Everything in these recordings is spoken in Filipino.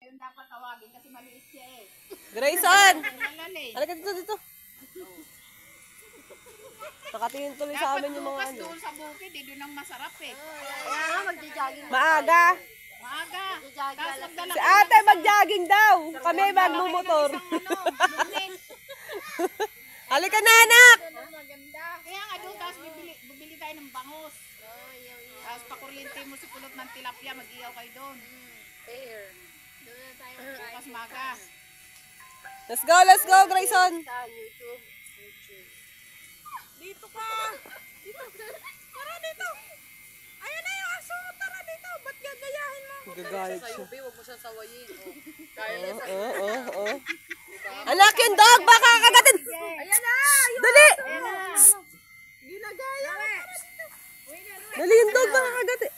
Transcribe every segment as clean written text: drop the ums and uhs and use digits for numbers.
Ayun dapat tawagin kasi maliit siya eh. Grayson! Halika dito. Nakatingin tuloy sa amin yung mga ano. Doon sa bukid, doon ang masarap eh. Kaya nga, magja-jogging. Maaga. Maaga. Si ate mag-jogging daw. Kami magmumotor. Halika na, anak! Kaya nga doon, tapos bibili tayo ng bangus. Tapos pakuryente mo si pulot ng tilapia, mag-iyaw kayo doon. Fair. Doon na tayo. Bukas maga. Let's go, Grayson! Sa YouTube. Dito ka! Dito! Tara dito! Ayan na yung aso! Tara dito! Ba't gagayahin mo? Gagayat siya. Huwag mo siyang sawayin. Oo. Anak yung dog! Baka kagatin! Ayan na! Dali! Ginagaya! Dali yung dog! Baka kagatin!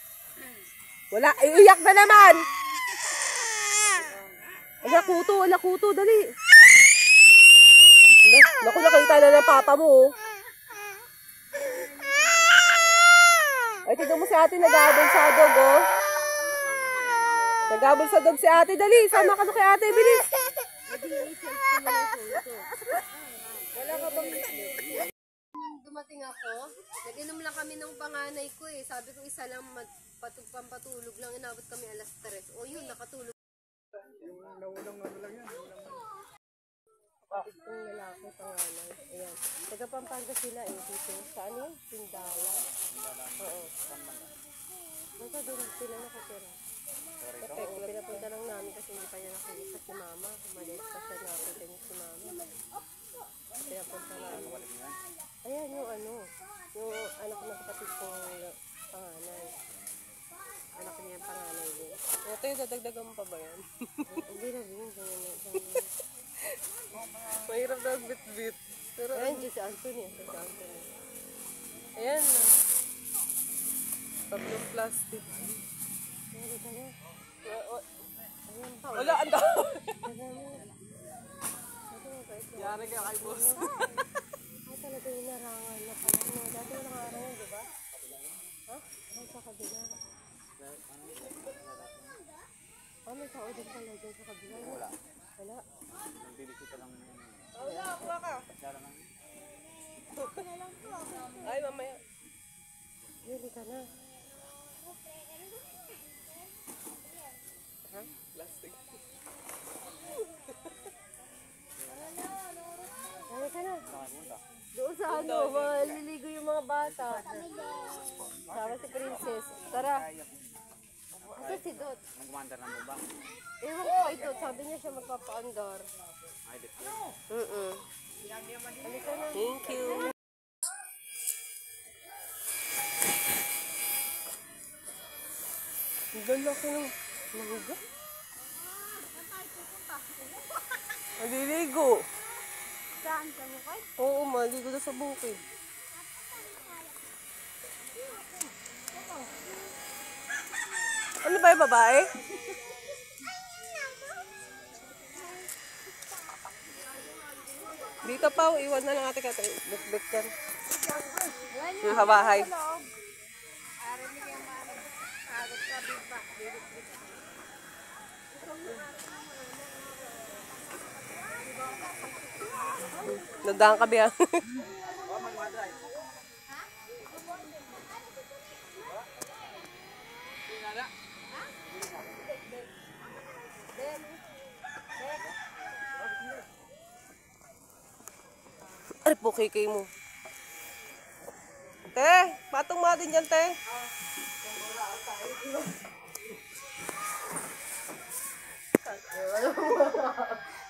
Wala! Iiyak na naman! Wala kuto! Dali! Naku, nakita na ng papa mo. Ay, tignan mo si ate, nag-aabol sa dog, oh. Nag-aabol sa dog si ate. Dali, sama ka na kay ate, bilis. Wala ka bang dumating ako? Nag-inom lang kami ng panganay ko eh. Sabi ko isa lang pampatulog lang. Inabot kami alas 3. O yun, nakatulog. Yung naulang ano lang yan. Itong lalaki, panganay. Ayan. Taga Pampanga sila eh. Dito. Saan yun? Pindala. Oo. Basta doon sila nakatira. Perfect. Pinapunta lang namin kasi hindi pa niya nakikita si mama. Maliit pa siya nakita niya si mama. Pinapunta namin. Ayan yung ano. Yung anak ng kapatid kong panganay. Anak niya yung panganay din. Ito yung dadagdagan mo pa ba yan? Hindi na din. Mahirap na bit-bit. Pero ayan, si Anthony. Ayan na. Tablong plastic. Wala, ang dami. Yari ka kay boss. Ay, talaga yung narangan na pala. Dati walang arangan, di ba? Ha? Ay, sa kabila. May tao din pala dyan sa kabila. Wala. Nagbilisita lang yun. Wala, kuha ka. Ay, mamaya. Hili ka na. Ha? Plastic. Hili ka na. Doon sa ano, maliligo yung mga bata. Sama si Princess. Tara. Asa si Dot? Mag-wonder na mo ba? Ewan ko kay Dot. Sabi niya siya magpapa-andar. Ay, dito. Halika na. Thank you. Ang ganda ko ng mahuga. Maliligo. Saan? Sa bukid? Oo, maligo na sa bukid. Ano ba yung babae? Dito pa, iwan na lang ate ka. Bit-bit ka. Yung habahay. Nagdaan ka biya. Ay po, kikay mo. Te, patong mo din dyan, te.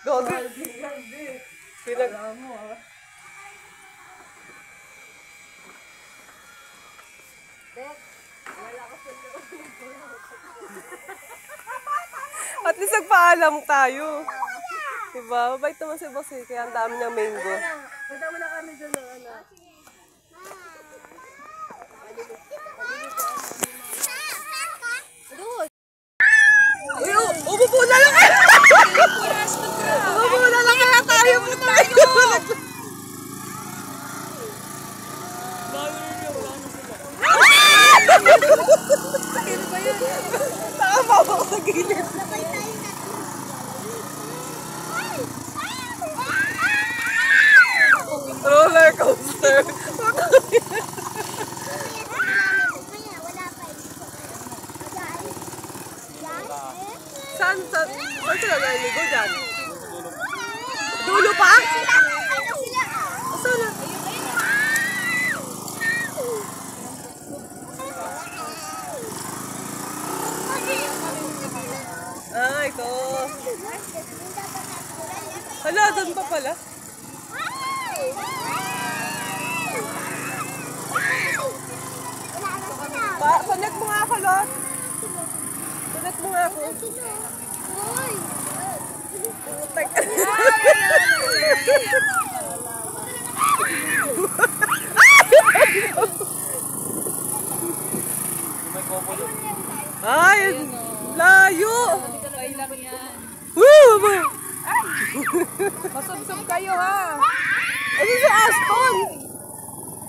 Gogi. Pinag... At least nagpaalam tayo. Diba? Mabait naman si boss eh. Kaya ang dami niyang mango. Punta mo na kami doon ng ano. Uy, umupo na lang kayo! Umupo na lang kaya tayo! Tama ba ako sa gilid? Saan sila naliligo dyan? Dulo pa? Saan na? Ah, ito. Hala, doon pa pala. Connect mo nga ako, Lot. Connect mo nga ako. Putek. Ay, layo. Woo! Masubsob kayo ha. Ano si Aston?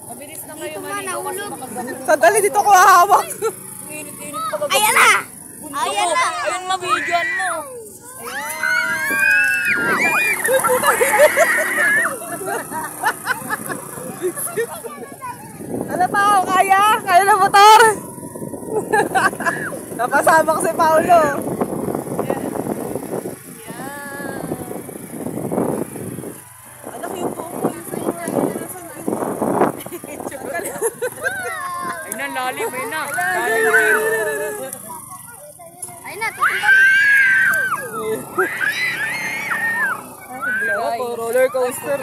Mabilis na kayo maligo kasi makagano. Sandali, dito ko hahawak. Init-init pa ba? Ayan na! Ayan na! Ayun, mabidyoan mo. Ano pa ako? Kaya? Kaya na motor? Napasama ko si Paolo. Anak, yung buong mo. Ayun na, lalim. Ayun na. Lalim. Ayun na, tutumban. Ako, roller coaster.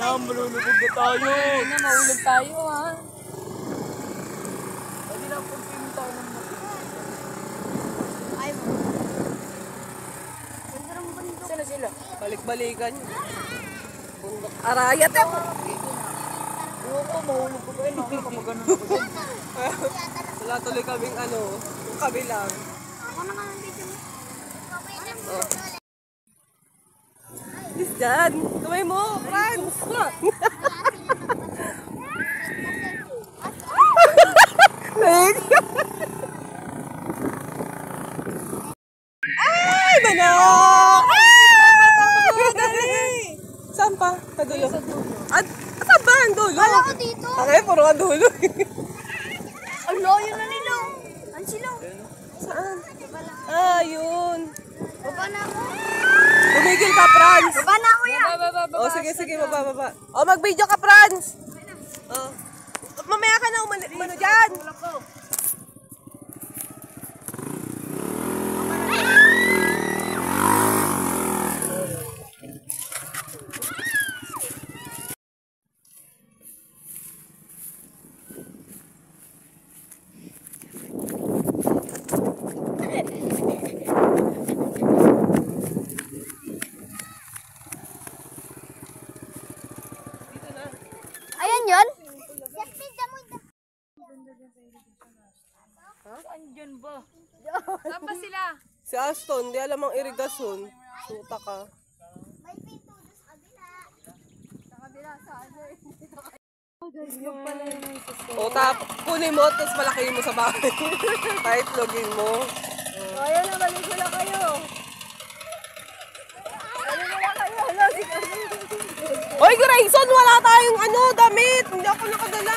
Na, malulubog na tayo. Ayun na, maulog tayo ha. Pwede lang kung pinta ng Ay mo. Ganda ng bundok. Sila sila. Balik-balikan. Bundok Arayat eh. Oo ko, mahulog ko pa yun. Ako magano ako dyan. Wala tuloy kaming ano, yung kabilang. Ako na nga ang video mo. Please, dyan. Kamay mo, Franz. Ay, manok! Saan pa? Sa dulo. At saan ba ang dulo? Wala ko dito. Okay, puro ang dulo. Ang layo na nila. Ang silaw. Saan? Ah, yun. Baba na ako. Tumigil ka, Franz. Baba na ako yan. Oh, sige, sige, baba. Oh, mag-video ka, Franz. Oh. Mamaya ka na umano dyan. Ayan yun. Saan dyan ba? Saan ba sila? Si Aston, di alam ang irigasyon. Suta ka. O, kunin mo, tapos malakihin mo sa bahay. Kahit login mo. Ayan na, maligo na kayo. Maligo na kayo. Hala, Hoy, Grayson, wala tayong ano, damit. Hindi ako nakadala.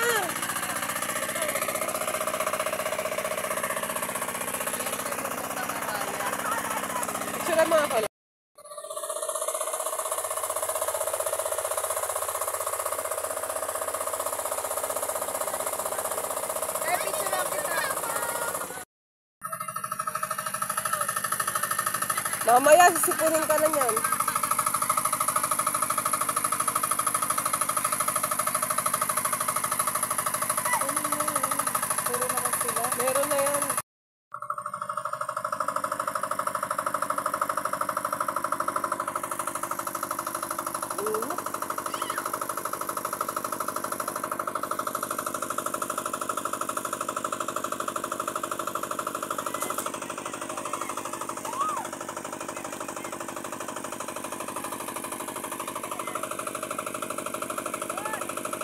Sira mga pala. Mamaya, sisipunin ka na yan. Meron na yan.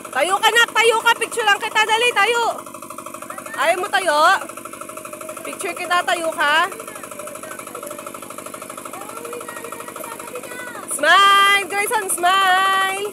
Tayo ka na, tayo ka. Picture lang kita. Dali, tayo. Ayaw mo tayo? Picture kita, tayo ka. Smile, Grayson, smile.